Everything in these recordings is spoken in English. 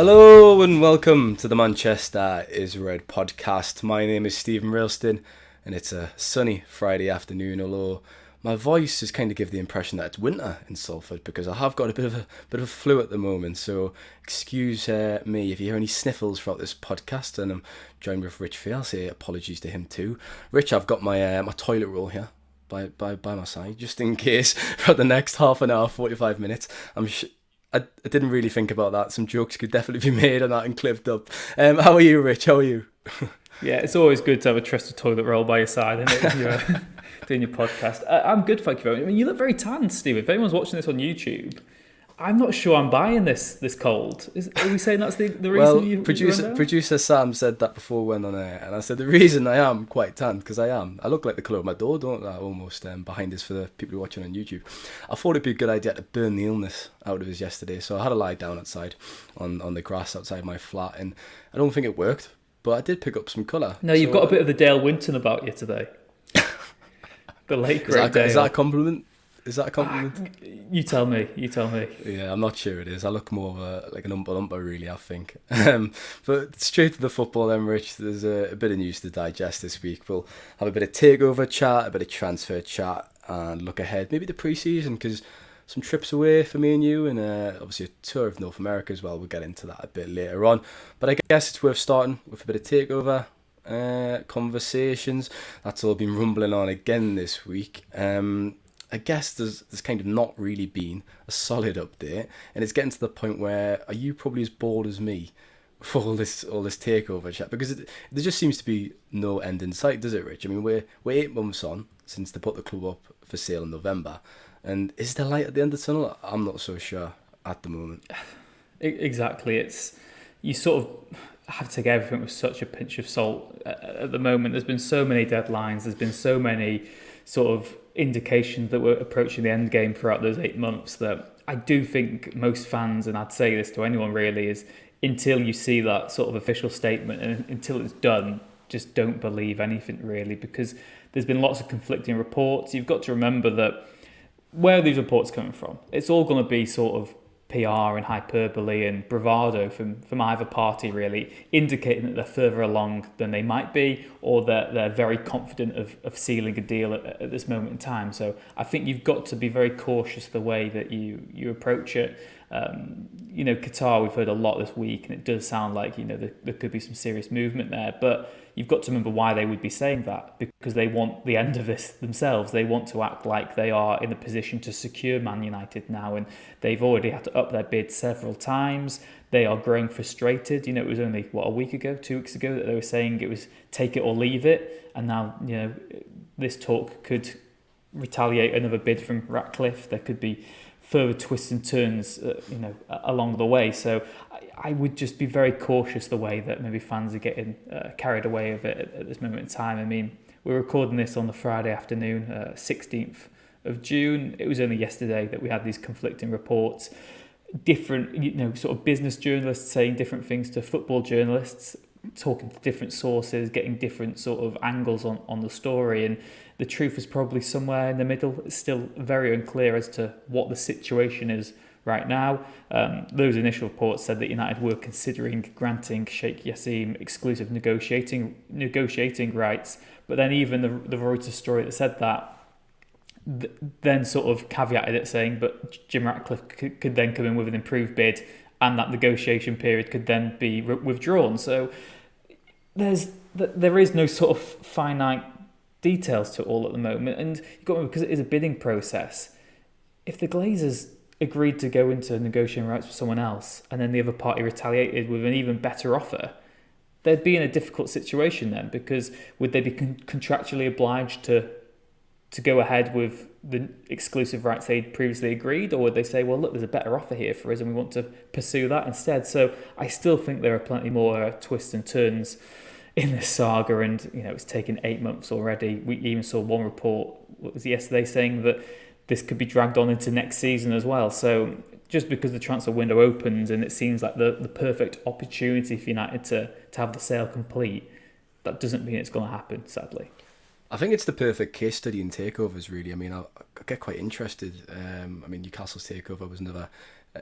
Hello and welcome to the Manchester is Red podcast. My name is Steven Railston and it's a sunny Friday afternoon, although my voice is kind of give the impression that it's winter in Salford because I have got a bit of a flu at the moment, so excuse me if you hear any sniffles throughout this podcast. And I'm joined with Rich Fay. I'll say apologies to him too. Rich, I've got my toilet roll here by my side just in case for the next half an hour, 45 minutes. I didn't really think about that. Some jokes could definitely be made on that and clipped up. How are you, Rich? How are you? Yeah, it's always good to have a trusted toilet roll by your side, isn't it? You're doing your podcast. I'm good, thank you very much. I mean, you look very tan, Steve. If anyone's watching this on YouTube, I'm not sure I'm buying this cold. Are we saying that's the reason well, you producer Sam said that before we went on air, and I said the reason I am quite tan, because I am. I look like the colour of my door, don't I? Almost behind us for the people who are watching on YouTube. I thought it'd be a good idea to burn the illness out of us yesterday, so I had to lie down outside on the grass outside my flat, and I don't think it worked, but I did pick up some colour. No, you've got a bit of the Dale Winton about you today. The late great Dale. Is that a compliment? Is that a compliment? You tell me. Yeah, I'm not sure it is. I look more of like an umpa really, I think. But straight to the football then, Rich. There's a bit of news to digest this week. We'll have a bit of takeover chat, a bit of transfer chat, and look ahead. Maybe the pre-season, because some trips away for me and you, and obviously a tour of North America as well. We'll get into that a bit later on. But I guess it's worth starting with a bit of takeover conversations. That's all been rumbling on again this week. I guess there's kind of not really been a solid update, and it's getting to the point where are you probably as bored as me for all this takeover chat, because there just seems to be no end in sight, does it, Rich? I mean, we're 8 months on since they put the club up for sale in November, and is there light at the end of the tunnel? I'm not so sure at the moment. Exactly. It's you sort of have to take everything with such a pinch of salt at the moment. There's been so many deadlines. There's been so many sort of indications that we're approaching the end game throughout those 8 months that I do think most fans, and I'd say this to anyone really, is until you see that sort of official statement and until it's done, just don't believe anything really, because there's been lots of conflicting reports. You've got to remember that where are these reports coming from? It's all going to be sort of PR and hyperbole and bravado from either party really, indicating that they're further along than they might be, or that they're very confident of sealing a deal at this moment in time. So I think you've got to be very cautious the way that you approach it. Qatar, we've heard a lot this week, and it does sound like there could be some serious movement there, but you've got to remember why they would be saying that, because they want the end of this themselves. They want to act like they are in a position to secure Man United now, and they've already had to up their bid several times. They are growing frustrated. It was only 2 weeks ago that they were saying it was take it or leave it, and now this talk could retaliate another bid from Ratcliffe. There could be further twists and turns, along the way. So I would just be very cautious the way that maybe fans are getting carried away with it at this moment in time. I mean, we're recording this on the Friday afternoon, 16th of June. It was only yesterday that we had these conflicting reports. Different, sort of business journalists saying different things to football journalists, talking to different sources, getting different sort of angles on the story, and the truth is probably somewhere in the middle. It's still very unclear as to what the situation is right now. Those initial reports said that United were considering granting Sheikh Jassim exclusive negotiating rights, but then even the Reuters story that said that then sort of caveated it, saying but Jim Ratcliffe could then come in with an improved bid, and that negotiation period could then be withdrawn. So there is no sort of finite details to it all at the moment, and you've got to remember, because it is a bidding process, if the Glazers agreed to go into negotiating rights with someone else and then the other party retaliated with an even better offer, they'd be in a difficult situation then, because would they be contractually obliged to go ahead with the exclusive rights they'd previously agreed, or would they say, well, look, there's a better offer here for us and we want to pursue that instead? So I still think there are plenty more twists and turns in this saga, and it's taken 8 months already. We even saw one report, what was it, yesterday, saying that this could be dragged on into next season as well. So just because the transfer window opens and it seems like the perfect opportunity for United to have the sale complete, that doesn't mean it's going to happen, sadly. I think it's the perfect case study in takeovers, really. I mean, I get quite interested. Newcastle's takeover was another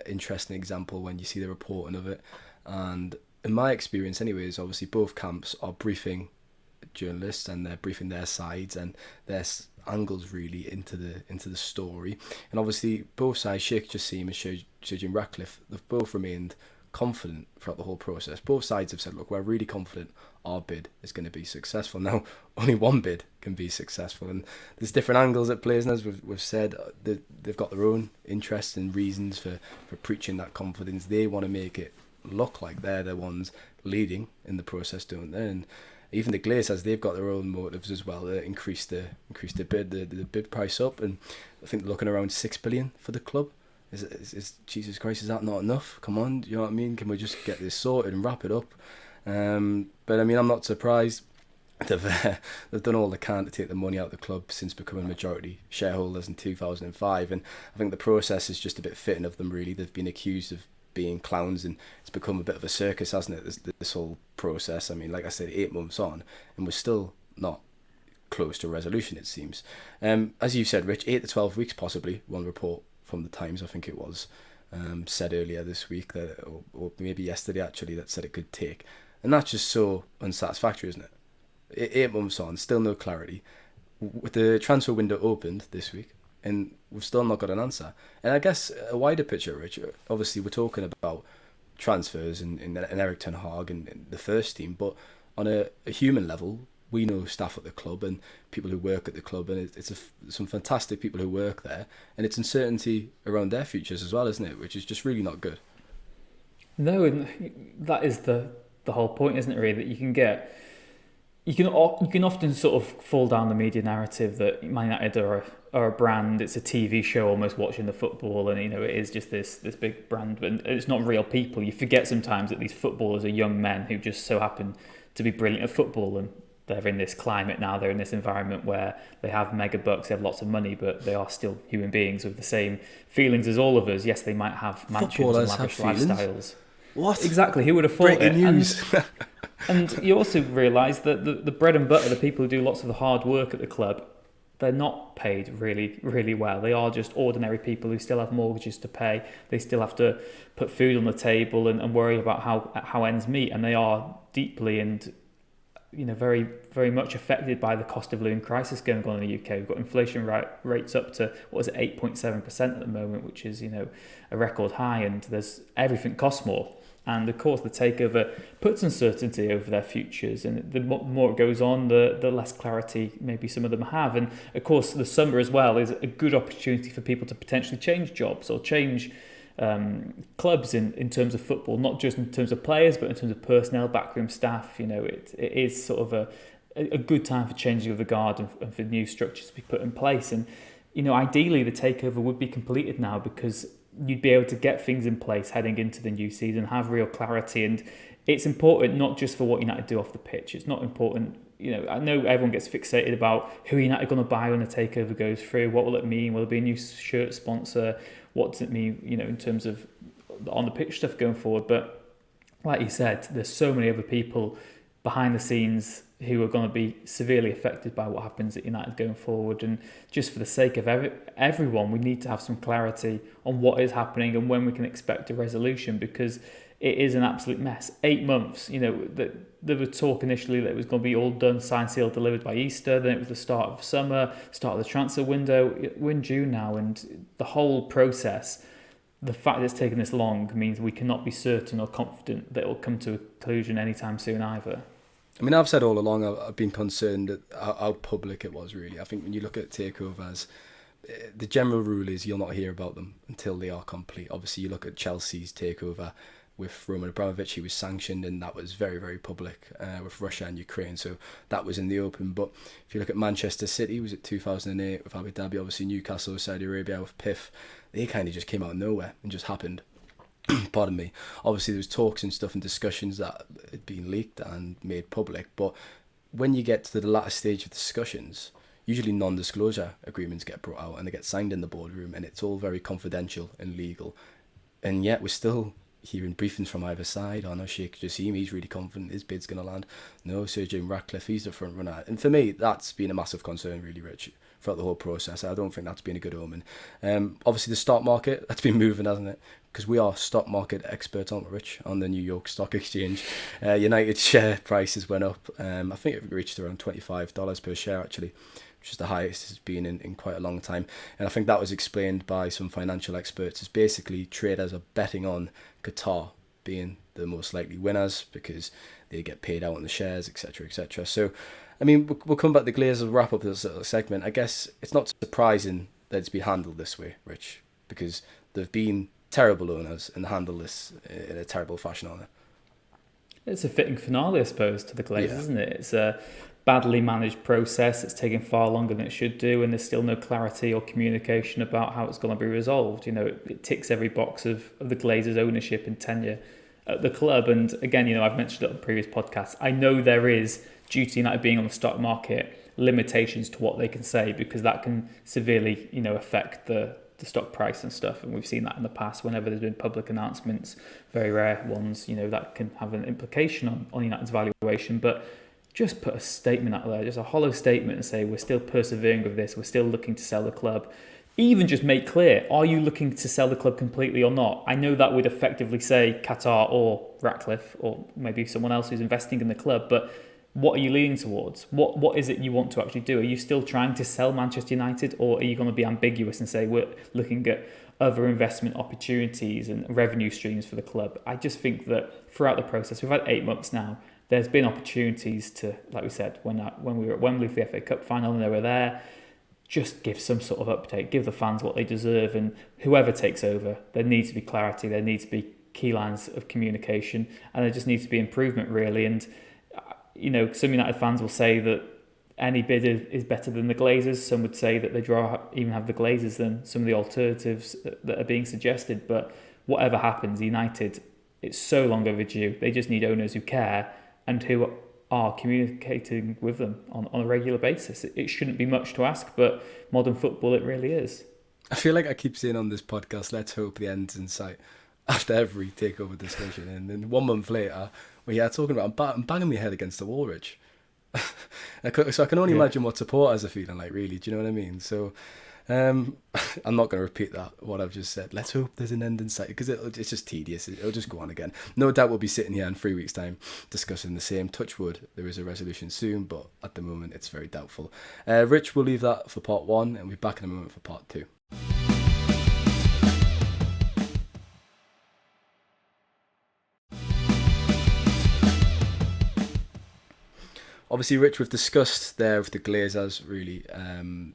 interesting example when you see the reporting of it. And in my experience anyways, obviously both camps are briefing journalists and they're briefing their sides and their angles really into the story. And obviously both sides, Sheikh Jassim and Sheikh Ratcliffe, they've both remained confident throughout the whole process. Both sides have said, look, we're really confident our bid is going to be successful. Now, only one bid can be successful, and there's different angles at play, and as we've said, they've got their own interests and reasons for preaching that confidence. They want to make it look like they're the ones leading in the process, don't they? And even the Glazers, they've got their own motives as well. They increase the bid price up, and I think they're looking around $6 billion for the club. Is Jesus Christ, is that not enough? Come on, you know what I mean? Can we just get this sorted and wrap it up? But I mean, I'm not surprised. They've done all they can to take the money out of the club since becoming majority shareholders in 2005, and I think the process is just a bit fitting of them. Really, they've been accused of being clowns, and it's become a bit of a circus, hasn't it? This whole process. I mean, like I said, 8 months on, and we're still not close to a resolution. It seems, as you said, Rich, 8 to 12 weeks possibly. One report from the Times, I think it was, said earlier this week that, or maybe yesterday actually, that said it could take, and that's just so unsatisfactory, isn't it? 8 months on, still no clarity. With the transfer window opened this week, and we've still not got an answer. And I guess a wider picture, Rich, obviously we're talking about transfers and Eric Ten Hag and the first team, but on a human level, we know staff at the club and people who work at the club, and it's some fantastic people who work there, and it's uncertainty around their futures as well, isn't it? Which is just really not good. No, and that is the whole point, isn't it? Really, that you can often sort of fall down the media narrative that Man United are a brand. It's a TV show almost watching the football, and it is just this big brand, but it's not real people. You forget sometimes that these footballers are young men who just so happen to be brilliant at football, and they're in this climate now. They're in this environment where they have mega bucks, they have lots of money, but they are still human beings with the same feelings as all of us. Yes, they might have mansions and lavish lifestyles. What? Exactly. Who would have thought Breaking it? News. And you also realise that the bread and butter, the people who do lots of the hard work at the club, they're not paid really, really well. They are just ordinary people who still have mortgages to pay. They still have to put food on the table and worry about how ends meet. And they are deeply and very, very much affected by the cost of living crisis going on in the UK. We've got inflation rates up to, 8.7% at the moment, which is, a record high, and everything costs more. And of course, the takeover puts uncertainty over their futures, and the more it goes on, the less clarity maybe some of them have. And of course, the summer as well is a good opportunity for people to potentially change jobs or change clubs in terms of football, not just in terms of players, but in terms of personnel, backroom staff. It is sort of a good time for changing of the guard and for new structures to be put in place. And ideally, the takeover would be completed now, because you'd be able to get things in place heading into the new season, have real clarity. And it's important not just for what United do off the pitch. It's not important, I know everyone gets fixated about who United are going to buy when the takeover goes through. What will it mean? Will there be a new shirt sponsor? What does it mean, in terms of on the pitch stuff going forward? But like you said, there's so many other people behind the scenes who are going to be severely affected by what happens at United going forward. And just for the sake of everyone, we need to have some clarity on what is happening and when we can expect a resolution, because it is an absolute mess. 8 months, there was talk initially that it was going to be all done, signed, sealed, delivered by Easter. Then it was the start of summer, start of the transfer window. We're in June now, and the whole process, the fact that it's taken this long, means we cannot be certain or confident that it will come to a conclusion anytime soon either. I mean, I've said all along, I've been concerned at how public it was, really. I think when you look at takeovers, the general rule is you'll not hear about them until they are complete. Obviously, you look at Chelsea's takeover with Roman Abramovich, he was sanctioned, and that was very, very public with Russia and Ukraine, so that was in the open. But if you look at Manchester City, was it 2008 with Abu Dhabi, obviously Newcastle, Saudi Arabia with PIF, they kind of just came out of nowhere and just happened. Pardon me. Obviously, there was talks and stuff and discussions that had been leaked and made public, but when you get to the latter stage of discussions, usually non-disclosure agreements get brought out and they get signed in the boardroom, and it's all very confidential and legal. And yet we're still hearing briefings from either side. Oh no, Sheikh Jassim, he's really confident his bid's going to land. No, Sir Jim Ratcliffe, he's the front runner. And for me, that's been a massive concern, really, Rich. throughout the whole process. I don't think that's been a good omen. Obviously, the stock market, that's been moving, hasn't it? Because we are stock market experts, aren't we, Rich, on the New York Stock Exchange. United's share prices went up. I think it reached around $25 per share, actually, which is the highest it's been in quite a long time. And I think that was explained by some financial experts as basically traders are betting on Qatar being the most likely winners because they get paid out on the shares, etc., etc. So, I mean, we'll come back to Glazers, we'll wrap up this little segment. I guess it's not surprising that it's been handled this way, Rich, because they've been terrible owners and handle this in a terrible fashion on it. It's a fitting finale, I suppose, to the Glazers, Yeah. isn't it? It's a badly managed process. It's taken far longer than it should do, and there's still no clarity or communication about how it's going to be resolved. You know, it ticks every box of the Glazers' ownership and tenure at the club. And again, you know, I've mentioned it on previous podcasts. I know there is, due to United being on the stock market, limitations to what they can say, because that can severely, you know, affect the stock price and stuff, and we've seen that in the past whenever there's been public announcements, very rare ones, you know, that can have an implication on United's valuation. But just put a statement out there, just a hollow statement, and say we're still persevering with this, we're still looking to sell the club. Even just make clear, are you looking to sell the club completely or not? I know that would effectively say Qatar or Ratcliffe or maybe someone else who's investing in the club, but what are you leaning towards? What is it you want to actually do? Are you still trying to sell Manchester United, or are you going to be ambiguous and say we're looking at other investment opportunities and revenue streams for the club? I just think that throughout the process, we've had 8 months now, there's been opportunities to, like we said, when we were at Wembley for the FA Cup final and they were there, just give some sort of update, give the fans what they deserve, and whoever takes over, there needs to be clarity, there needs to be key lines of communication, and there just needs to be improvement, really. And you know, some United fans will say that any bid is better than the Glazers. Some would say that they'd rather even have the Glazers than some of the alternatives that are being suggested. But whatever happens, United, it's so long overdue. They just need owners who care and who are communicating with them on a regular basis. It shouldn't be much to ask, but modern football, it really is. I feel like I keep saying on this podcast, let's hope the end's in sight after every takeover discussion. And then 1 month later, talking about I'm banging my head against the wall, Rich. So I can only imagine what supporters are feeling like, really. Do you know what I mean? So I'm not going to repeat what I've just said. Let's hope there's an end in sight, because it's just tedious. It'll just go on again. No doubt we'll be sitting here in 3 weeks' time discussing the same. Touch wood, there is a resolution soon, but at the moment it's very doubtful. Rich, we'll leave that for part 1, and we'll be back in a moment for part 2. Obviously, Rich, we've discussed there with the Glazers, really,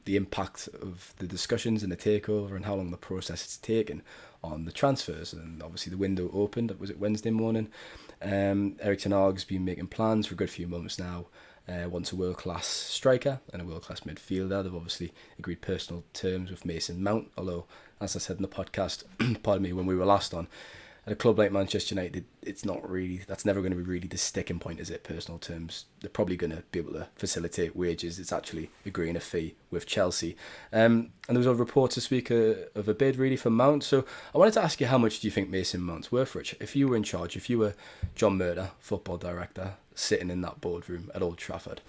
the impact of the discussions and the takeover and how long the process has taken on the transfers. And obviously the window opened, was it Wednesday morning? Erik ten Hag's been making plans for a good few months now. Wants a world-class striker and a world-class midfielder. They've obviously agreed personal terms with Mason Mount, although, as I said in the podcast, pardon me, when we were last on, at a club like Manchester United, it's not really, that's never going to be really the sticking point, is it? Personal terms. They're probably going to be able to facilitate wages. It's actually agreeing a fee with Chelsea. And there was a report to speak of a bid, really, for Mount. So I wanted to ask you, how much do you think Mason Mount's worth, Rich? If you were in charge, if you were John Murder, football director, sitting in that boardroom at Old Trafford,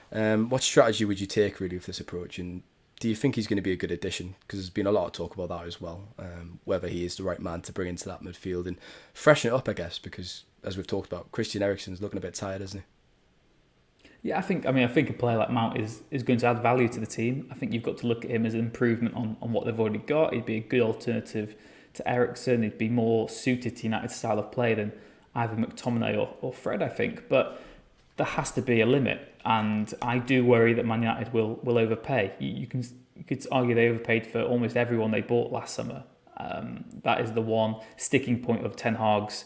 what strategy would you take, really, with this approach? And do you think he's going to be a good addition? Because there's been a lot of talk about that as well, whether he is the right man to bring into that midfield and freshen it up, I guess, because, as we've talked about, Christian Eriksen's looking a bit tired, isn't he? Yeah, I think a player like Mount is going to add value to the team. I think you've got to look at him as an improvement on what they've already got. He'd be a good alternative to Eriksen. He'd be more suited to United's style of play than either McTominay or Fred, I think. But there has to be a limit, and I do worry that Man United will overpay. You could argue they overpaid for almost everyone they bought last summer. That is the one sticking point of Ten Hag's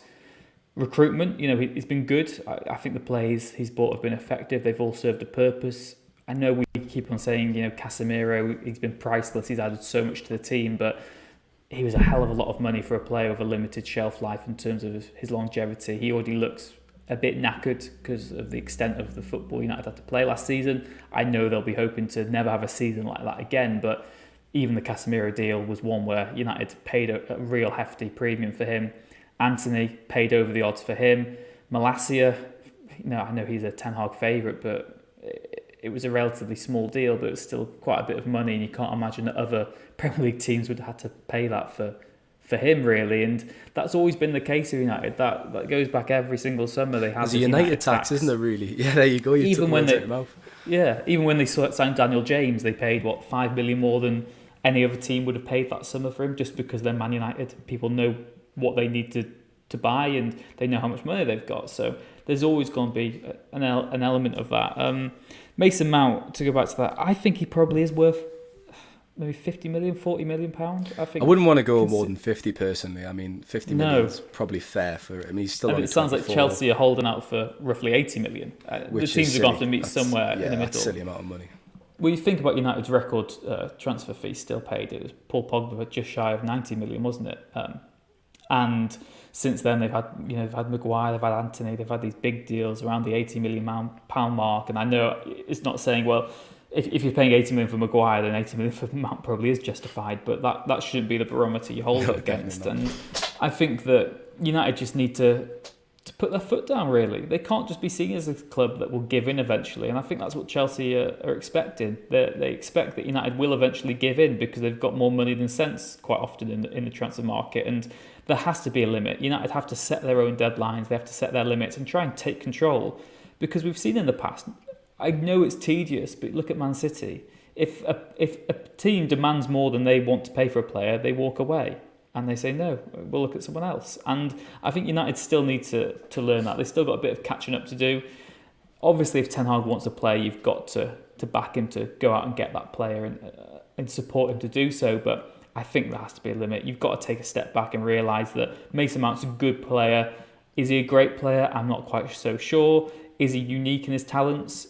recruitment. You know, he's been good. I think the players he's bought have been effective. They've all served a purpose. I know we keep on saying, you know, Casemiro, he's been priceless. He's added so much to the team, but he was a hell of a lot of money for a player with a limited shelf life in terms of his longevity. He already looks a bit knackered because of the extent of the football United had to play last season. I know they'll be hoping to never have a season like that again, but even the Casemiro deal was one where United paid a real hefty premium for him. Anthony paid over the odds for him. Malacia, you know, I know he's a Ten Hag favourite, but it was a relatively small deal, but it was still quite a bit of money, and you can't imagine that other Premier League teams would have had to pay that for him, really. And that's always been the case with United. That goes back every single summer. They have There's a United tax, isn't there, really? Yeah, there you go. Even when they signed Daniel James, they paid, 5 million more than any other team would have paid that summer for him, just because they're Man United. People know what they need to buy, and they know how much money they've got. So there's always going to be an element of that. Mason Mount, to go back to that, I think he probably is worth maybe 50 million, 40 million pounds. I wouldn't want to go more than 50 personally. I mean, 50 million is probably fair for. I mean, he's still. It sounds 24. Like Chelsea are holding out for roughly 80 million. The teams are going to have to meet somewhere in the middle. That's a silly amount of money. Well, you think about United's record transfer fee still paid. It was Paul Pogba just shy of 90 million, wasn't it? And since then they've had Maguire, they've had Anthony, they've had these big deals around the 80 million pound mark. And I know it's not saying, well, if you're paying 80 million for Maguire, then 80 million for Mount probably is justified, but that shouldn't be the barometer you hold it against. And I think that United just need to put their foot down, really. They can't just be seen as a club that will give in eventually, and I think that's what Chelsea are expecting. They expect that United will eventually give in because they've got more money than sense quite often in the transfer market, and there has to be a limit. United have to set their own deadlines, they have to set their limits and try and take control, because we've seen in the past, I know it's tedious, but look at Man City. If a team demands more than they want to pay for a player, they walk away. And they say, no, we'll look at someone else. And I think United still need to learn that. They've still got a bit of catching up to do. Obviously, if Ten Hag wants a player, you've got to back him to go out and get that player and support him to do so. But I think there has to be a limit. You've got to take a step back and realise that Mason Mount's a good player. Is he a great player? I'm not quite so sure. Is he unique in his talents?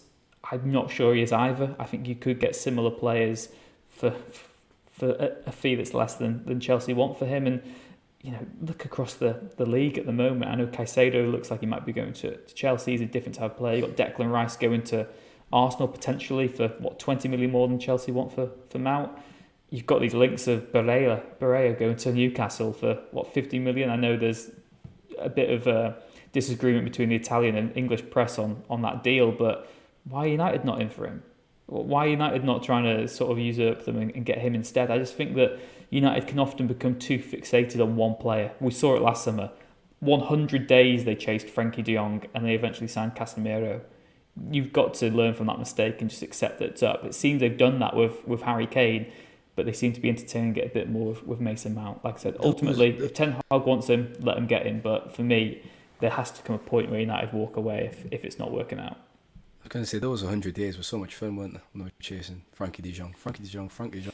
I'm not sure he is either. I think you could get similar players for a fee that's less than Chelsea want for him. And look across the league at the moment. I know Caicedo looks like he might be going to Chelsea. He's a different type of player. You've got Declan Rice going to Arsenal potentially for 20 million more than Chelsea want for Mount. You've got these links of Barella going to Newcastle for 50 million. I know there's a bit of a disagreement between the Italian and English press on that deal, but why are United not in for him? Why are United not trying to sort of usurp them and get him instead? I just think that United can often become too fixated on one player. We saw it last summer. 100 days they chased Frankie de Jong and they eventually signed Casemiro. You've got to learn from that mistake and just accept that it's up. It seems they've done that with Harry Kane, but they seem to be entertaining it a bit more with Mason Mount. Like I said, ultimately, if Ten Hag wants him, let him get in. But for me, there has to come a point where United walk away if it's not working out. I was going to say, those 100 days were so much fun, weren't they? When we were chasing Frankie de Jong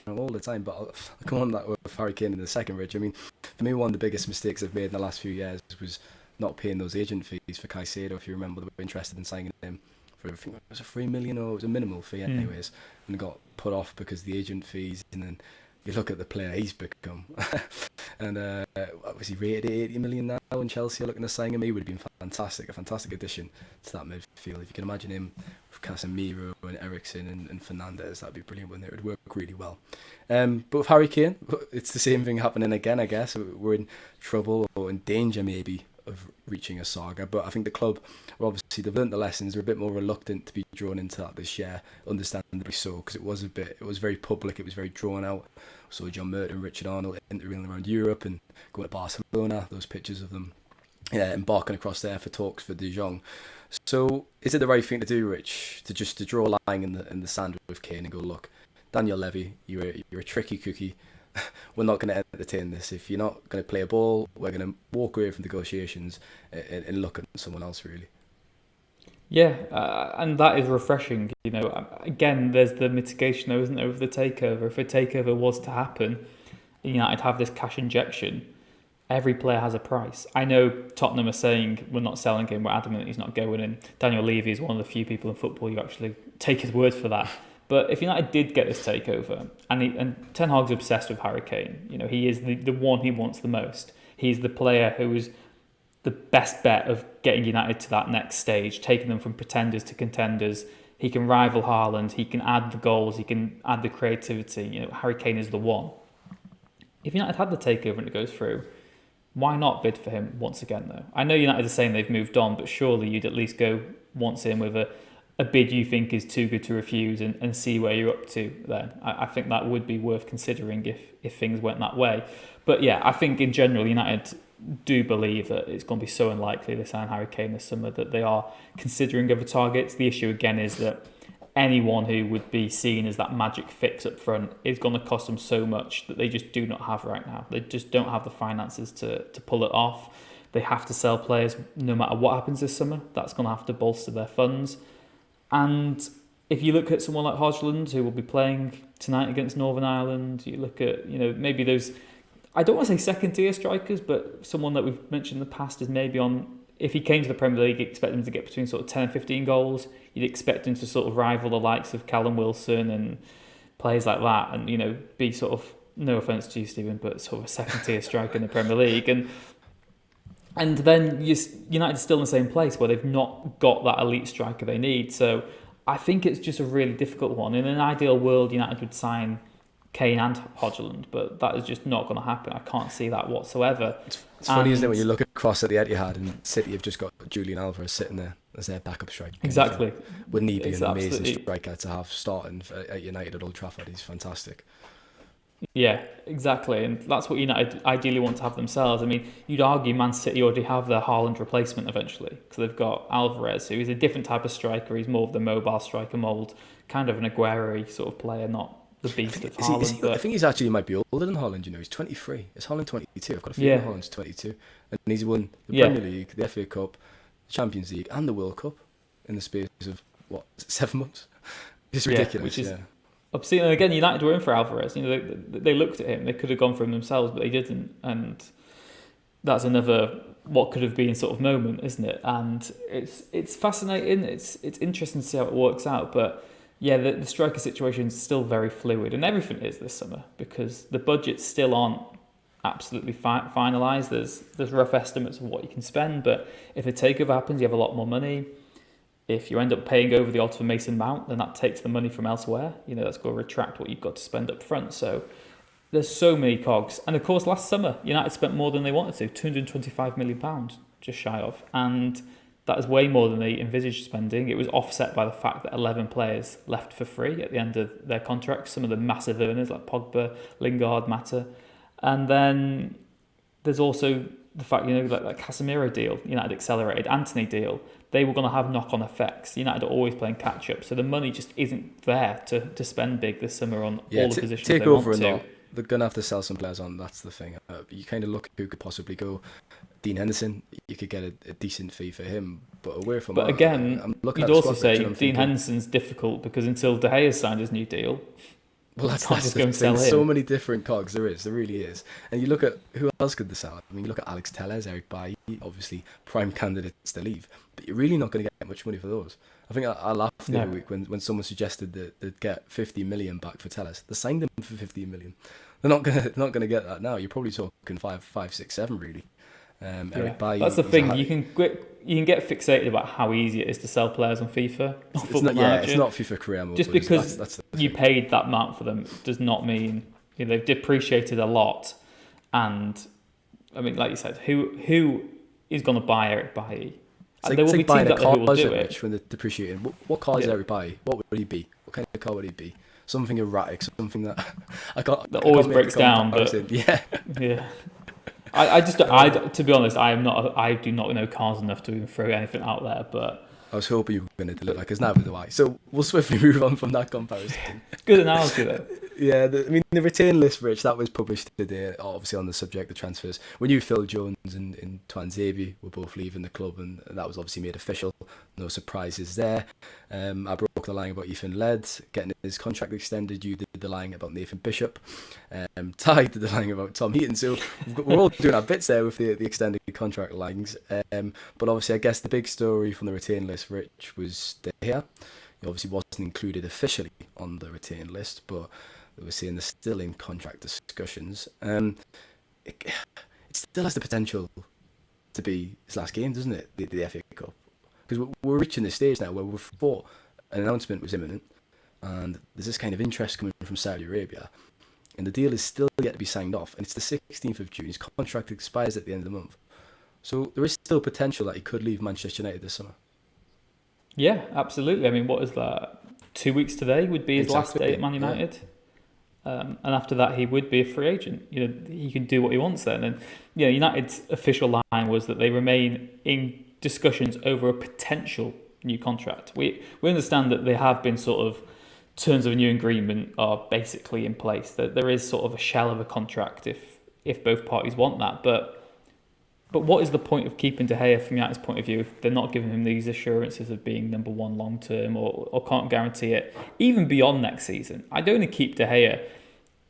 all the time. But I'll come on that with Harry Kane in a second, Rich. I mean, for me, one of the biggest mistakes I've made in the last few years was not paying those agent fees for Caicedo. If you remember, they were interested in signing him for, I think it was a 3 million or it was a minimal fee anyways, and got put off because of the agent fees. And then you look at the player he's become. And was he rated at 80 million now, and Chelsea are looking to sign him? He would have been a fantastic addition to that midfield. If you can imagine him with Casemiro and Eriksen and Fernandes, that'd be brilliant, wouldn't it? It would work really well. But with Harry Kane, it's the same thing happening again, I guess. We're in trouble or in danger maybe of reaching a saga, but I think the club, obviously they've learnt the lessons. They're a bit more reluctant to be drawn into that this year, understandably so, because it was very public, it was very drawn out. So John Merton, Richard Arnold interviewing around Europe and going to Barcelona, those pictures of them embarking across there for talks for De Jong. So is it the right thing to do, Rich, to draw a line in the sand with Kane and go, look, Daniel Levy, you're a tricky cookie. We're not going to entertain this. If you're not going to play a ball, we're going to walk away from negotiations and look at someone else, really. Yeah, and that is refreshing. Again, there's the mitigation, though, isn't there, of the takeover. If a takeover was to happen, I'd have this cash injection. Every player has a price. I know Tottenham are saying we're not selling him, we're adamant he's not going, and Daniel Levy is one of the few people in football you actually take his word for that. But if United did get this takeover, and Ten Hag's obsessed with Harry Kane, he is the one he wants the most. He's the player who is the best bet of getting United to that next stage, taking them from pretenders to contenders. He can rival Haaland, he can add the goals, he can add the creativity. Harry Kane is the one. If United had the takeover and it goes through, why not bid for him once again, though? I know United are saying they've moved on, but surely you'd at least go once in with a bid you think is too good to refuse and see where you're up to then. I think that would be worth considering if things went that way. But yeah, I think in general, United do believe that it's going to be so unlikely they sign Harry Kane this summer that they are considering other targets. The issue again is that anyone who would be seen as that magic fix up front is going to cost them so much that they just do not have right now. They just don't have the finances to pull it off. They have to sell players no matter what happens this summer. That's going to have to bolster their funds. And if you look at someone like Hodgland, who will be playing tonight against Northern Ireland, you look at, maybe those, I don't want to say second tier strikers, but someone that we've mentioned in the past is maybe on, if he came to the Premier League, you expect him to get between sort of 10 and 15 goals. You'd expect him to sort of rival the likes of Callum Wilson and players like that and, be sort of, no offence to you, Stephen, but sort of a second tier striker in the Premier League. And then United's still in the same place where they've not got that elite striker they need. So I think it's just a really difficult one. In an ideal world, United would sign Kane and Hodgland, but that is just not going to happen. I can't see that whatsoever. It's funny, isn't it, when you look across at the Etihad and City have just got Julian Alvarez sitting there as their backup striker. Exactly. Wouldn't he be an amazing striker to have starting at United at Old Trafford? He's fantastic. Yeah, exactly. And that's what United ideally want to have themselves. I mean, you'd argue Man City already have their Haaland replacement eventually, because they've got Alvarez, who is a different type of striker. He's more of the mobile striker mould, kind of an Aguero sort of player, not the beast of Haaland. I think he's actually might be older than Haaland, he's 23. Is Haaland 22? I've got a feeling Haaland's 22. And he's won the Premier League, the FA Cup, the Champions League and the World Cup in the space of, 7 months? It's ridiculous, which is obscene. And again, United were in for Alvarez. They looked at him. They could have gone for him themselves, but they didn't. And that's another what could have been sort of moment, isn't it? And it's fascinating. It's interesting to see how it works out. But yeah, the striker situation is still very fluid, and everything is this summer because the budgets still aren't absolutely finalised. There's rough estimates of what you can spend, but if a takeover happens, you have a lot more money. If you end up paying over the odds for Mason Mount, then that takes the money from elsewhere. That's got to retract what you've got to spend up front. So there's so many cogs. And of course, last summer, United spent more than they wanted to, £225 million, just shy of. And that is way more than they envisaged spending. It was offset by the fact that 11 players left for free at the end of their contracts. Some of the massive earners like Pogba, Lingard, Mata. And then there's also the fact, like that Casemiro deal, United accelerated, Anthony deal, they were going to have knock-on effects. United are always playing catch-up, so the money just isn't there to spend big this summer on all the positions they want to. Not. They're going to have to sell some players on, that's the thing. You kind of look at who could possibly go. Dean Henderson, you could get a decent fee for him, but away from that. But again, you'd also say Dean Henderson's difficult because until De Gea signed his new deal, well, that's just going to sell him. So many different cogs, there really is. And you look at who else could they sell? I mean, you look at Alex Telles, Eric Bailly, obviously prime candidates to leave, but you're really not going to get much money for those. I think I laughed the other week when someone suggested that they'd get 50 million back for Telles. They signed him for 15 million. They're not going to get that now. You're probably talking 5, 6, 7 really. Eric Bailly, that's the thing. You can get fixated about how easy it is to sell players on FIFA. It's not FIFA career mode. Just because that's you paid that amount for them does not mean they've depreciated a lot. And I mean, like you said, who is going to buy Eric Bailly? There will be teams that will do it when they're depreciating. What car is Eric Bailly? What would he be? What kind of car would he be? Something erratic, something that that always breaks down. But yeah. To be honest, I do not know cars enough to even throw anything out there, but I was hoping you were going to deliver, because neither do I. So we'll swiftly move on from that comparison. Good analogy though. Yeah, the return list, Rich, that was published today, obviously on the subject of transfers. We knew Phil Jones and Twan Zabi were both leaving the club, and that was obviously made official. No surprises there. I broke the line about Ethan Led getting his contract extended. You did the line about Nathan Bishop. Ty did the line about Tom Heaton. So we're all doing our bits there with the extended contract lines. But obviously, I guess the big story from the return list, Rich, was De Gea. He obviously wasn't included officially on the return list, but they were saying they're still in contract discussions. It still has the potential to be his last game, doesn't it? The FA Cup. Because we're reaching this stage now where we thought an announcement was imminent, and there's this kind of interest coming from Saudi Arabia, and the deal is still yet to be signed off, and it's the 16th of June. His contract expires at the end of the month. So there is still potential that he could leave Manchester United this summer. Yeah, absolutely. I mean, what is that? 2 weeks today would be his last day at Man Yeah. United. And after that, he would be a free agent. He can do what he wants then. And United's official line was that they remain in discussions over a potential new contract. We understand that there have been sort of terms of a new agreement are basically in place. That there is sort of a shell of a contract if both parties want that. But what is the point of keeping De Gea from United's point of view if they're not giving him these assurances of being number one long term or can't guarantee it even beyond next season? I'd only keep De Gea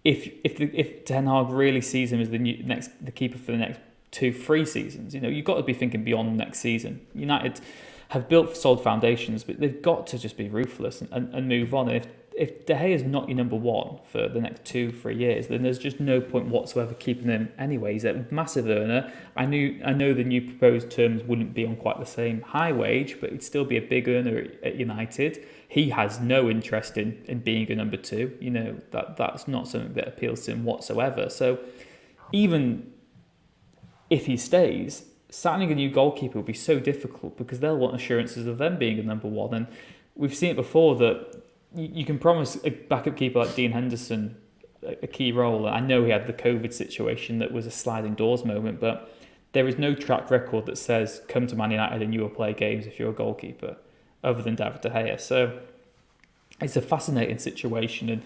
if Ten Hag really sees him as the keeper for the next 2-3 seasons. You've got to be thinking beyond next season. United have built solid foundations, but they've got to just be ruthless and move on. And if De Gea is not your number one for the next 2-3 years, then there's just no point whatsoever keeping him anyway. He's a massive earner. I know the new proposed terms wouldn't be on quite the same high wage, but he'd still be a big earner at United. He has no interest in being a number two. That's not something that appeals to him whatsoever. So even if he stays, signing a new goalkeeper will be so difficult because they'll want assurances of them being a number one. And we've seen it before that you can promise a backup keeper like Dean Henderson a key role. I know he had the COVID situation that was a sliding doors moment, but there is no track record that says come to Man United and you will play games if you're a goalkeeper, other than David De Gea. So it's a fascinating situation, and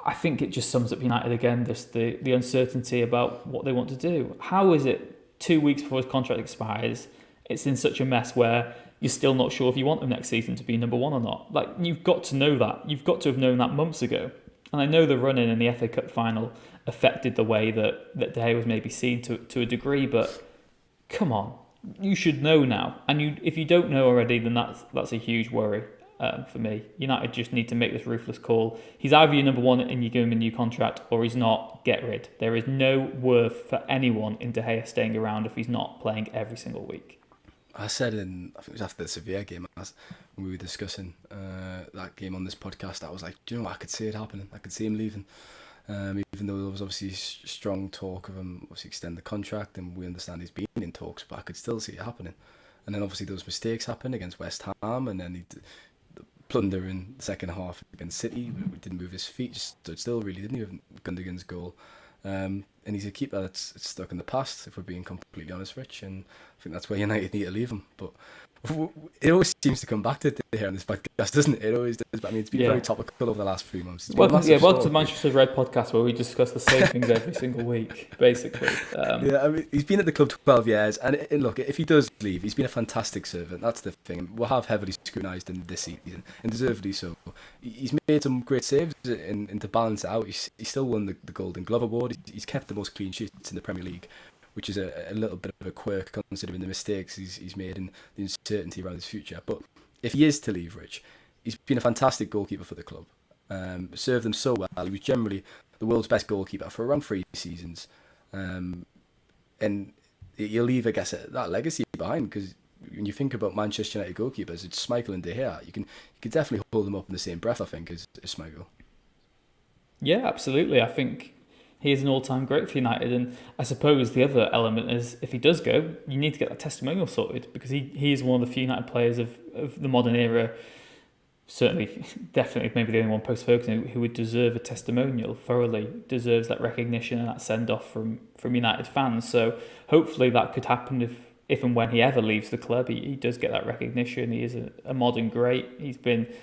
I think it just sums up United again, just the uncertainty about what they want to do. How is it 2 weeks before his contract expires, it's in such a mess where you're still not sure if you want him next season to be number one or not? Like, you've got to know that. You've got to have known that months ago. And I know the run-in in the FA Cup final affected the way that De Gea was maybe seen to a degree, but come on, you should know now. And if you don't know already, then that's a huge worry for me. United just need to make this ruthless call. He's either your number one and you give him a new contract, or he's not. Get rid. There is no worth for anyone in De Gea staying around if he's not playing every single week. I said I think it was after the Sevilla game, when we were discussing that game on this podcast, I was like, do you know what, I could see it happening. I could see him leaving. Even though there was obviously strong talk of him obviously extend the contract, and we understand he's been in talks, but I could still see it happening. And then obviously those mistakes happened against West Ham, and then the plunder in the second half against City. We didn't move his feet, just stood still really, didn't he, with Gundogan's goal. And he's a keeper that's stuck in the past, if we're being completely honest, Rich, and I think that's where United need to leave him. But it always seems to come back to here on this podcast, doesn't it? It always does. But I mean, it's been very topical over the last 3 months. Welcome to Manchester Red podcast, where we discuss the same things every single week, basically. Yeah, I mean, he's been at the club 12 years, and look, if he does leave, he's been a fantastic servant. That's the thing. We'll have heavily scrutinised him this season, and deservedly so. He's made some great saves, and to balance it out, he's still won the Golden Glove Award. He's kept the most clean sheets in the Premier League, which is a little bit of a quirk considering the mistakes he's made and the uncertainty around his future. But if he is to leave, Rich, he's been a fantastic goalkeeper for the club. Served them so well. He was generally the world's best goalkeeper for around 3 seasons. And he'll leave, I guess, that legacy behind, because when you think about Manchester United goalkeepers, it's Schmeichel and De Gea. You can definitely hold them up in the same breath, I think, as Schmeichel. Yeah, absolutely. I think he is an all-time great for United, and I suppose the other element is if he does go, you need to get that testimonial sorted, because he is one of the few United players of the modern era, certainly, definitely, maybe the only one post-Ferguson who would deserve a testimonial, thoroughly deserves that recognition and that send-off from United fans. So hopefully that could happen if and when he ever leaves the club. He does get that recognition. He is a modern great. He's been,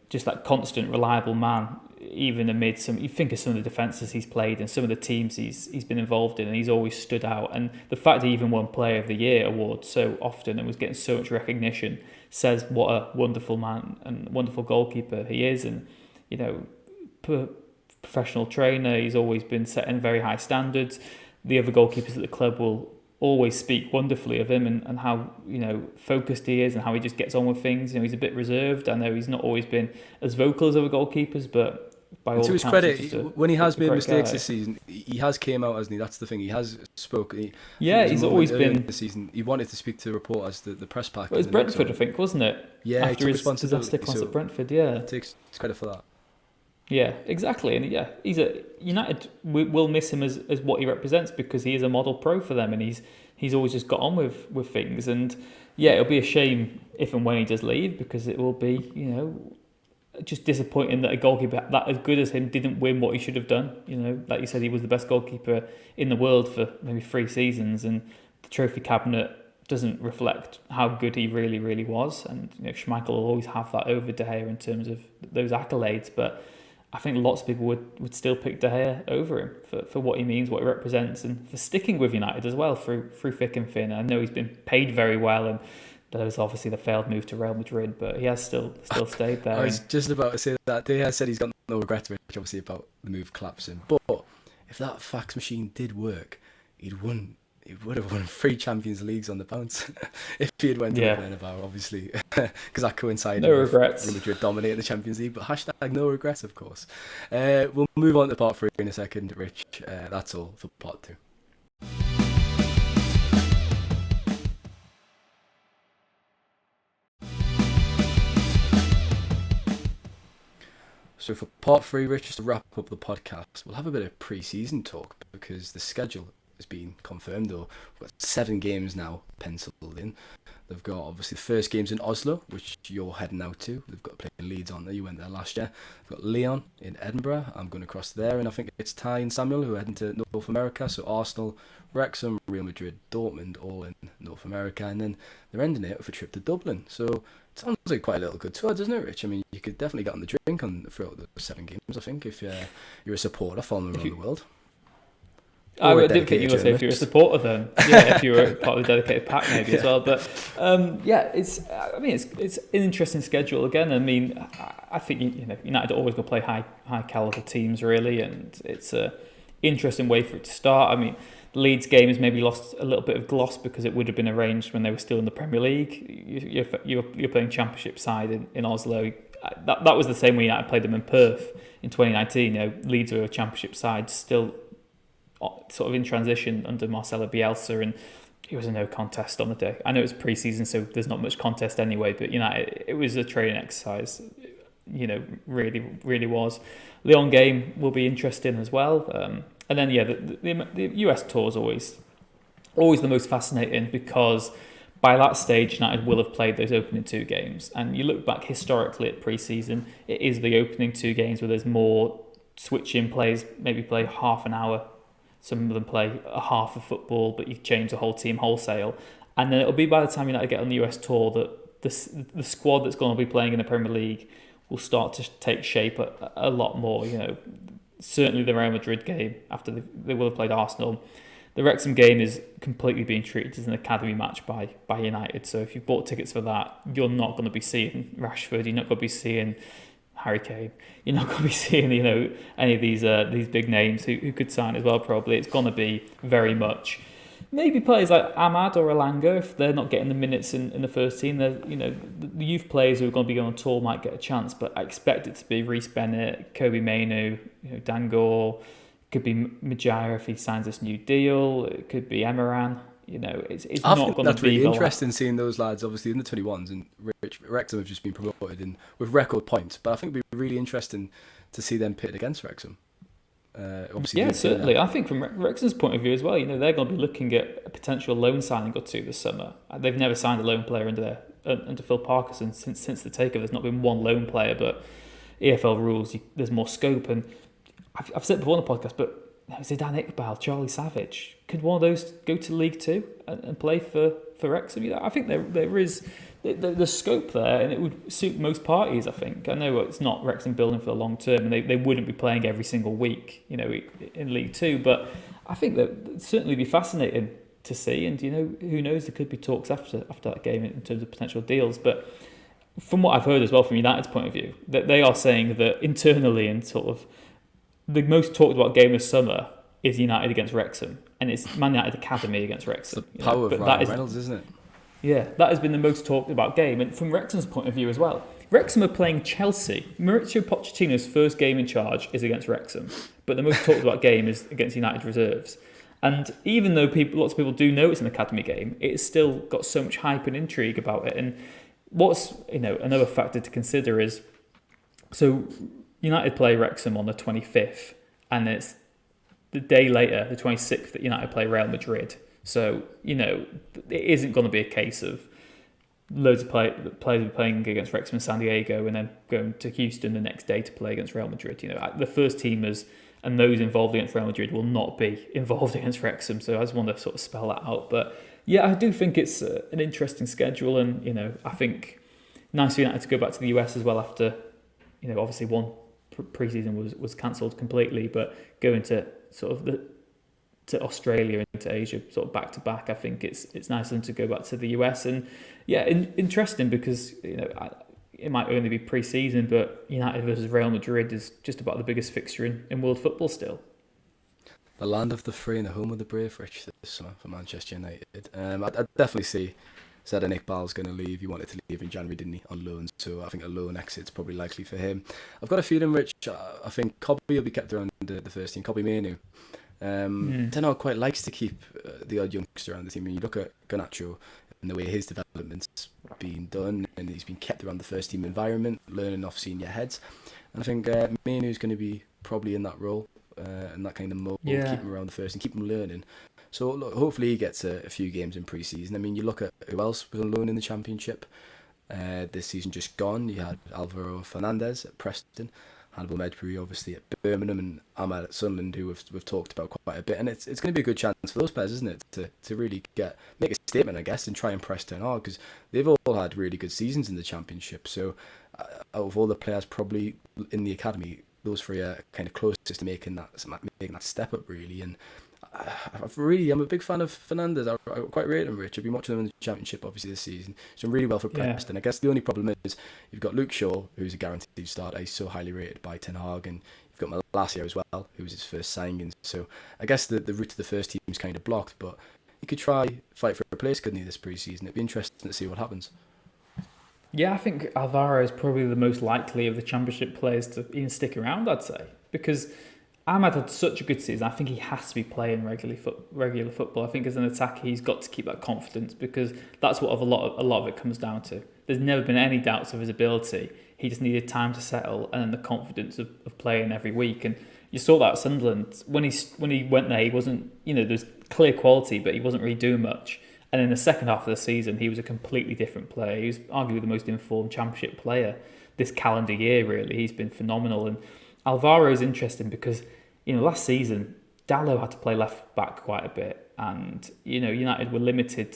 just that constant, reliable man, even amid you think of some of the defences he's played and some of the teams he's been involved in, and he's always stood out. And the fact he even won Player of the Year award so often and was getting so much recognition says what a wonderful man and wonderful goalkeeper he is. And, professional trainer, he's always been setting very high standards. The other goalkeepers at the club will always speak wonderfully of him and how focused he is and how he just gets on with things. He's a bit reserved. I know he's not always been as vocal as other goalkeepers, but by all accounts, to his credit, when he has made mistakes this season, he has came out, hasn't he? That's the thing. He has spoken. He's always been. This season, he wanted to speak to reporters, the press pack. It was Brentford, I think, wasn't it? Yeah, after his disaster class at Brentford. Yeah, takes credit for that. Yeah, exactly. And yeah, he's a United. We'll miss him as what he represents because he is a model pro for them, and he's always just got on with things. And yeah, it'll be a shame if and when he does leave because it will be just disappointing that a goalkeeper that as good as him didn't win what he should have done. Like you said, he was the best goalkeeper in the world for maybe 3 seasons, and the trophy cabinet doesn't reflect how good he really, really was. And Schmeichel will always have that over De Gea in terms of those accolades, but I think lots of people would still pick De Gea over him for what he means, what he represents, and for sticking with United as well through thick and thin. I know he's been paid very well, and there was obviously the failed move to Real Madrid, but he has still stayed there. I was just about to say that. De Gea said he's got no regrets, obviously, about the move collapsing. But if that fax machine did work, he would have won 3 Champions Leagues on the bounce if he had went to Bernabeu, obviously, because that coincided with Real Madrid dominating the Champions League. But hashtag no regrets, of course. We'll move on to part 3 in a second, Rich. That's all for part 2. So for part 3, Rich, just to wrap up the podcast, we'll have a bit of pre-season talk because the schedule has been confirmed, or we've got 7 games now penciled in. They've got obviously the first games in Oslo, which you're heading out to. They've got to play Leeds on there. You went there last year. They've got Lyon in Edinburgh. I'm going across there, and I think it's Ty and Samuel who are heading to North America. So Arsenal, Wrexham, Real Madrid, Dortmund, all in North America, and then they're ending it with a trip to Dublin. So it sounds like quite a little good tour, doesn't it, Rich? I mean, you could definitely get on the drink throughout the 7 games, I think, if you're a supporter following around the world. I didn't think you were say if you're a supporter then. Yeah, if you were part of the dedicated pack maybe as well. But it's an interesting schedule again. I mean, I think United are always going to play high caliber teams really, and it's a interesting way for it to start. I mean, the Leeds game has maybe lost a little bit of gloss because it would have been arranged when they were still in the Premier League. You're playing Championship side in Oslo. That was the same when United played them in Perth in 2019. Leeds were a Championship side still, sort of in transition under Marcelo Bielsa, and it was a no contest on the day. I know it's pre-season, so there's not much contest anyway, but it was a training exercise. Really, really was. Lyon game will be interesting as well. And then the US tour is always the most fascinating because by that stage United will have played those opening 2 games, and you look back historically at pre-season, it is the opening 2 games where there's more switch-in plays, maybe play half an hour. Some of them play a half of football, but you change the whole team wholesale. And then it'll be by the time United get on the US tour that the squad that's going to be playing in the Premier League will start to take shape a lot more. Certainly the Real Madrid game, after they will have played Arsenal. The Wrexham game is completely being treated as an academy match by United. So if you've bought tickets for that, you're not going to be seeing Rashford, you're not going to be seeing Harry Kane, you're not going to be seeing any of these big names who could sign as well. Probably it's going to be very much maybe players like Ahmad or Elanga, if they're not getting the minutes in the first team. The youth players who are going to be going on tour might get a chance, but I expect it to be Reece Bennett, Kobe Mainoo, Dangor. Could be Majaya if he signs this new deal. It could be Emeran. It's not going to be. That's really interesting seeing those lads, obviously in the 21s, and Wrexham have just been promoted with record points. But I think it'd be really interesting to see them pitted against Wrexham. Certainly. I think from Wrexham's point of view as well, they're going to be looking at a potential loan signing or 2 this summer. They've never signed a loan player under Phil Parkinson since the takeover. There's not been one loan player, but EFL rules, there's more scope. And I've said before on the podcast, but Zidane Iqbal, Charlie Savage, could one of those go to League Two and play for Wrexham? I think there is the scope there, and it would suit most parties. I think. I know it's not Wrexham building for the long term, and they wouldn't be playing every single week, in League Two. But I think that it'd certainly be fascinating to see, and who knows, there could be talks after that game in terms of potential deals. But from what I've heard as well from United's point of view, that they are saying that internally and sort of the most talked about game of summer is United against Wrexham, and it's Man United Academy against Wrexham. It's the power of Ryan Reynolds, isn't it? Yeah, that has been the most talked about game, and from Wrexham's point of view as well. Wrexham are playing Chelsea. Mauricio Pochettino's first game in charge is against Wrexham, but the most talked about game is against United reserves. And even though lots of people do know it's an academy game, it's still got so much hype and intrigue about it. And what's another factor to consider is, so United play Wrexham on the 25th, and it's the day later, the 26th, that United play Real Madrid. So, it isn't going to be a case of loads of players playing against Wrexham and San Diego and then going to Houston the next day to play against Real Madrid. The first teamers and those involved against Real Madrid will not be involved against Wrexham. So I just want to sort of spell that out. But yeah, I do think it's an interesting schedule, and I think nice for United to go back to the US as well after, obviously one pre-season was cancelled completely, but going to sort of to Australia and to Asia sort of back to back, I think it's nice for them to go back to the US. And yeah, interesting because it might only be pre-season, but United versus Real Madrid is just about the biggest fixture in world football still. The land of the free and the home of the brave, Rich, this summer for Manchester United. I'd definitely see Zidane Iqbal's going to leave. He wanted to leave in January, didn't he, on loan? So I think a loan exit's probably likely for him. I've got a feeling, Rich, I think Cobby will be kept around the first team. Cobby Mainu. Ten Hag quite likes to keep the odd youngster around the team. When you look at Garnacho and the way his development's been done, and he's been kept around the first team environment, learning off senior heads. And I think Mainu's going to be probably in that role, and that kind of mode, keep him around the first and keep him learning. So look, hopefully he gets a few games in pre-season. I mean, you look at who else was on loan in the Championship this season just gone. You had Alvaro Fernandez at Preston, Hannibal Medbury obviously at Birmingham, and Ahmad at Sunderland, who we've talked about quite a bit. And it's going to be a good chance for those players, isn't it, to really make a statement, I guess, and try and press Ten Hag, because they've all had really good seasons in the Championship. So out of all the players probably in the academy, those three are kind of closest to making that step up, really. And I'm a big fan of Fernandez. I quite rate him, Rich. I've been watching him in the Championship, obviously, this season. He's done really well for Preston. I guess the only problem is you've got Luke Shaw, who's a guaranteed starter. He's so highly rated by Ten Hag, and you've got Malacia as well, who was his first signing. So I guess the route to the first team is kind of blocked, but he could try fight for a place, couldn't he, this pre-season? It'd be interesting to see what happens. Yeah, I think Alvaro is probably the most likely of the Championship players to even stick around, I'd say, because Ahmad had such a good season. I think he has to be playing regular football. I think as an attacker, he's got to keep that confidence, because that's what a lot of it comes down to. There's never been any doubts of his ability. He just needed time to settle and then the confidence of playing every week. And you saw that at Sunderland when he went there. He wasn't, there's clear quality, but he wasn't really doing much. And in the second half of the season, he was a completely different player. He was arguably the most informed Championship player this calendar year. Really, he's been phenomenal. And Alvaro is interesting because, last season, Dallo had to play left back quite a bit, and United were limited.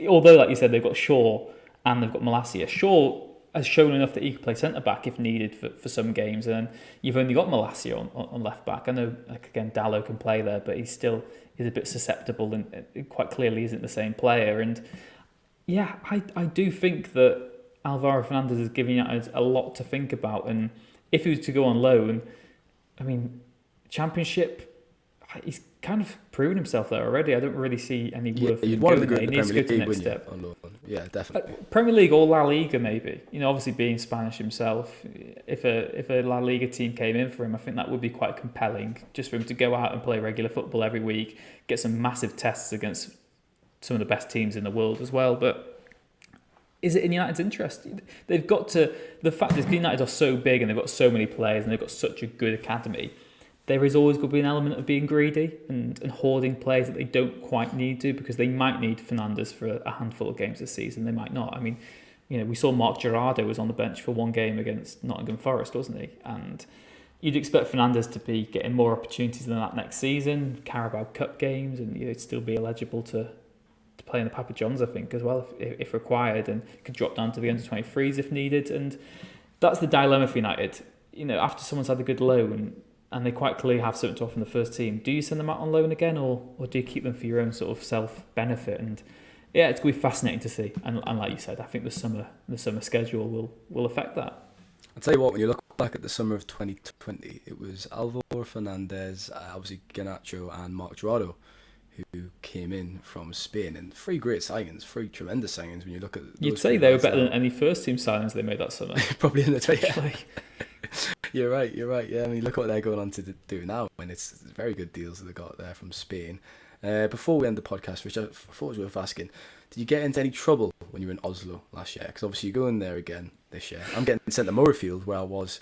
Although, like you said, they've got Shaw and they've got Malacia. Shaw has shown enough that he can play centre back if needed for some games, and then you've only got Malacia on left back. I know, again, Dallo can play there, but he still is a bit susceptible and quite clearly isn't the same player. And yeah, I do think that Alvaro Fernandez is giving United a lot to think about. And if he was to go on loan, I mean, Championship, he's kind of proven himself there already. I don't really see any worth. You'd want him to go to the Premier League, the next wouldn't step. you? On loan. Yeah, definitely. Premier League or La Liga, maybe. Obviously being Spanish himself, if a La Liga team came in for him, I think that would be quite compelling, just for him to go out and play regular football every week, get some massive tests against some of the best teams in the world as well. But is it in United's interest? They've got to. The fact is, United are so big and they've got so many players and they've got such a good academy. There is always going to be an element of being greedy and hoarding players that they don't quite need to, because they might need Fernandes for a handful of games this season. They might not. I mean, we saw Mark Gerardo was on the bench for one game against Nottingham Forest, wasn't he? And you'd expect Fernandes to be getting more opportunities than that next season, Carabao Cup games, and he'd still be eligible to play in the Papa Johns, I think, as well, if required, and could drop down to the under-23s if needed. And that's the dilemma for United. After someone's had a good loan, and they quite clearly have something to offer in the first team, do you send them out on loan again, or do you keep them for your own sort of self-benefit? And yeah, it's going to be fascinating to see. And like you said, I think the summer schedule will affect that. I'll tell you what, when you look back at the summer of 2020, it was Alvaro Fernandez, obviously Garnacho and Mark Gerardo, who came in from Spain, and three great signings, three tremendous signings when you look at those. You'd say they were better than any first team signings they made that summer. Probably in the 20. You're right. Yeah, I mean, look what they're going on to do now, and it's very good deals that they got there from Spain. Before we end the podcast, which I thought was worth asking, did you get into any trouble when you were in Oslo last year? Because obviously you're going there again this year. I'm getting sent to Murrayfield, where I was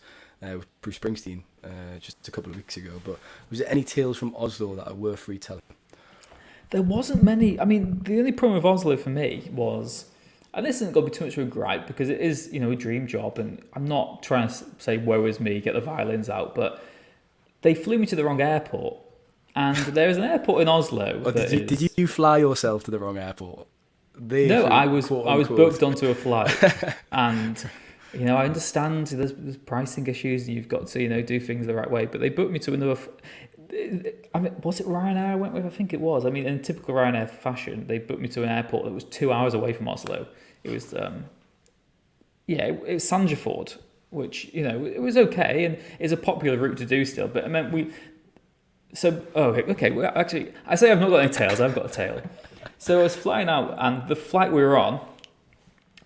with Bruce Springsteen just a couple of weeks ago. But was there any tales from Oslo that are worth retelling? There wasn't many. I mean, the only problem with Oslo for me was, and this isn't going to be too much of a gripe because it is, a dream job, and I'm not trying to say woe is me, get the violins out, but they flew me to the wrong airport, and there is an airport in Oslo. Did you fly yourself to the wrong airport? No, I was booked onto a flight, and I understand there's pricing issues, and you've got to do things the right way, but they booked me to another. I mean, was it Ryanair I went with? I think it was. I mean, in typical Ryanair fashion, they booked me to an airport that was 2 hours away from Oslo. It was, it was Sandefjord, which, it was okay, and it's a popular route to do still, but it meant okay, well, actually, I say I've not got any tails, I've got a tail. So I was flying out, and the flight we were on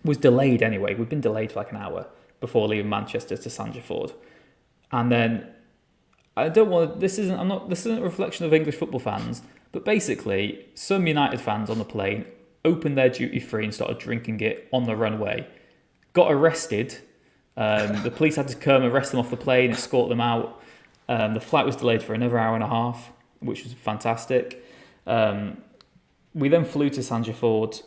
was delayed anyway. We'd been delayed for like an hour before leaving Manchester to Sandefjord. And then, this isn't a reflection of English football fans, but basically, some United fans on the plane opened their duty free and started drinking it on the runway. Got arrested. The police had to come arrest them off the plane, escort them out. The flight was delayed for another hour and a half, which was fantastic. We then flew to Sandefjord.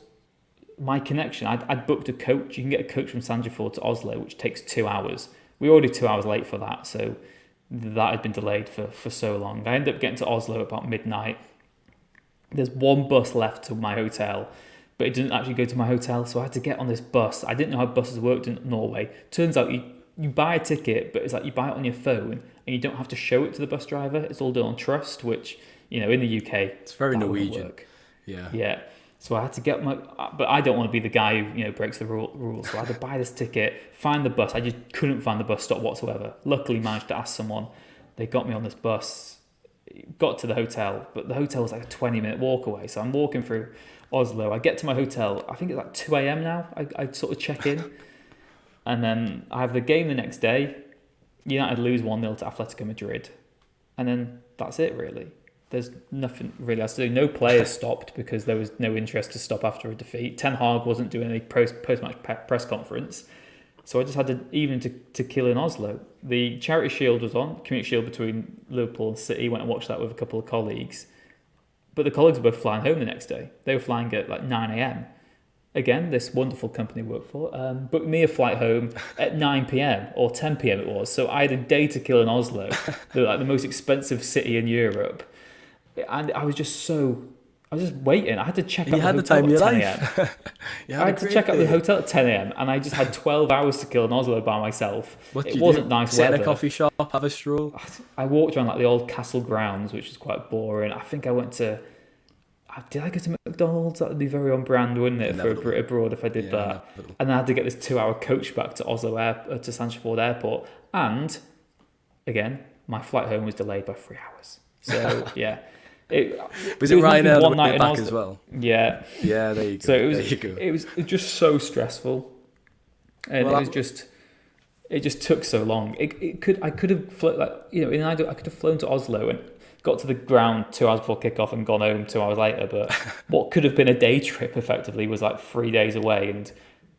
My connection, I'd booked a coach. You can get a coach from Sandefjord to Oslo, which takes 2 hours. We were already 2 hours late for that, so that had been delayed for so long. I ended up getting to Oslo about midnight. There's one bus left to my hotel, but it didn't actually go to my hotel, so I had to get on this bus. I didn't know how buses worked in Norway. Turns out you buy a ticket, but it's like you buy it on your phone, and you don't have to show it to the bus driver. It's all done on trust, which, in the UK... It's very Norwegian. Yeah. So I had to get but I don't want to be the guy who breaks the rules. So I had to buy this ticket, find the bus. I just couldn't find the bus stop whatsoever. Luckily, managed to ask someone. They got me on this bus, got to the hotel, but the hotel was like a 20-minute walk away. So I'm walking through Oslo. I get to my hotel. I think it's like 2 a.m. now. I sort of check in, and then I have the game the next day. United lose 1-0 to Atletico Madrid, and then that's it really. There's nothing really else to do. No players stopped because there was no interest to stop after a defeat. Ten Hag wasn't doing any post-match press conference. So I just had to kill in Oslo. The Charity Shield was on, Community Shield between Liverpool and City. Went and watched that with a couple of colleagues. But the colleagues were both flying home the next day. They were flying at like 9 a.m. Again, this wonderful company I work for booked me a flight home at 9 p.m. or 10 p.m. it was. So I had a day to kill in Oslo, the most expensive city in Europe. And I was just waiting. I had to check out the hotel at 10 a.m. I had to check out the hotel at 10 a.m. and I just had 12 hours to kill in Oslo by myself. It wasn't nice weather. Sit in a coffee shop, have a stroll? I walked around like the old castle grounds, which is quite boring. I think I went to... Did I go to McDonald's? That would be very on brand, wouldn't it, for a Brit abroad if I did that? And then I had to get this 2-hour coach back to Oslo to Sandefjord Airport. And, again, my flight home was delayed by 3 hours. So, yeah... Was it Ryanair one night back as well? Yeah. Yeah, there you go. So it was just so stressful, and it just took so long. I could have flown I could have flown to Oslo and got to the ground 2 hours before kickoff and gone home 2 hours later. But what could have been a day trip effectively was like 3 days away, and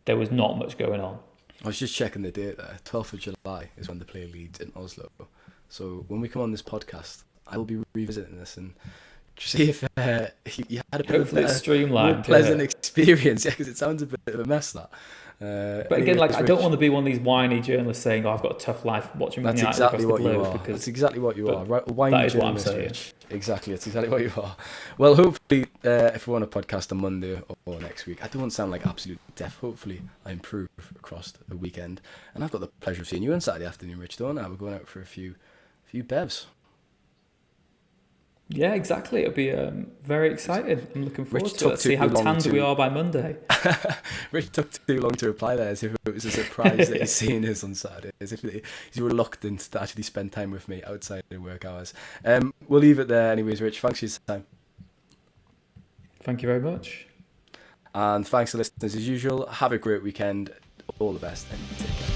there was not much going on. I was just checking the date there. 12th of July is when the play Leeds in Oslo. So when we come on this podcast, I will be revisiting this and see if you had a bit of a more pleasant experience. Yeah, because it sounds a bit of a mess, that. But again, like, I don't want to be one of these whiny journalists saying, "Oh, I've got a tough life watching Man United across the globe." That's exactly what you are. That is what I'm saying. Rich. Exactly, that's exactly what you are. Well, hopefully, if we want a podcast on Monday or next week, I don't want to sound like absolute deaf. Hopefully, I improve across the weekend, and I've got the pleasure of seeing you on Saturday afternoon, Rich. Don't I? We're going out for a few bevs. Yeah, exactly. It'll be very exciting. I'm looking forward to it. Let's see how tanned we are by Monday. Rich took too long to reply there, as if it was a surprise that he's seeing us on Saturday, as if he's reluctant to actually spend time with me outside of work hours. We'll leave it there anyways, Rich. Thanks for your time. Thank you very much. And thanks to listeners as usual. Have a great weekend. All the best and take care.